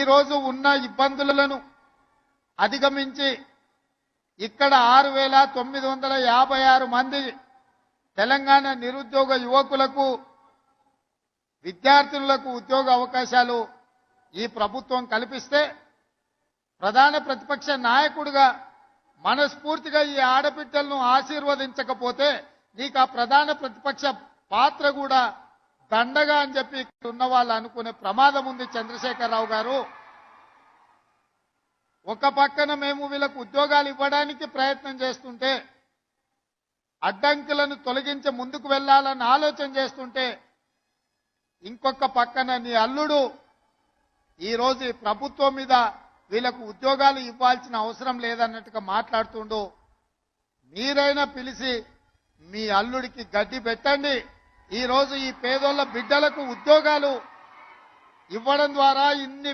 రోజు ఉన్న ఇబ్బందులను అధిగమించి ఇక్కడ 6,956 మంది తెలంగాణ నిరుద్యోగ యువకులకు విద్యార్థులకు ఉద్యోగ అవకాశాలు ఈ ప్రభుత్వం కల్పిస్తే ప్రధాన ప్రతిపక్ష నాయకుడిగా మనస్ఫూర్తిగా ఈ ఆడబిడ్డలను ఆశీర్వదించకపోతే నీకు ఆ ప్రధాన ప్రతిపక్ష పాత్ర కూడా దండగా అని చెప్పి ఇక్కడ ఉన్న వాళ్ళు అనుకునే ప్రమాదం ఉంది. చంద్రశేఖరరావు గారు, ఒక పక్కన మేము వీళ్ళకు ఉద్యోగాలు ఇవ్వడానికి ప్రయత్నం చేస్తుంటే, అడ్డంకులను తొలగించి ముందుకు వెళ్లాలని ఆలోచన చేస్తుంటే, ఇంకొక పక్కన నీ అల్లుడు ఈరోజు ఈ ప్రభుత్వం మీద వీళ్ళకు ఉద్యోగాలు ఇవ్వాల్సిన అవసరం లేదన్నట్టుగా మాట్లాడుతుండు. మీరైనా పిలిచి మీ అల్లుడికి గడ్డి పెట్టండి. ఈరోజు ఈ పేదోళ్ళ బిడ్డలకు ఉద్యోగాలు ఇవ్వడం ద్వారా ఇన్ని